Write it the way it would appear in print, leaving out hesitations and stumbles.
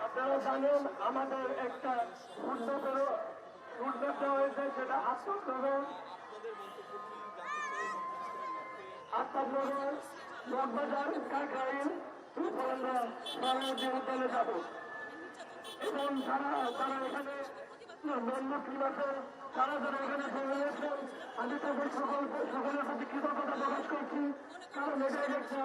আপনারা জানেন আমাদের একটা উদ্যোগ দেওয়া হয়েছে, সেটা আত্মগ্রহণ মগবাজার কাকরাইল আমরা বিশ্ববিদ্যালয়ে যাব এবং তারা এখানে মুসলিম আছে, তারা যারা এখানে রয়েছেন আমি তাদের সকলের প্রতি কৃতজ্ঞতা প্রকাশ করছি। কারণ এটা একটা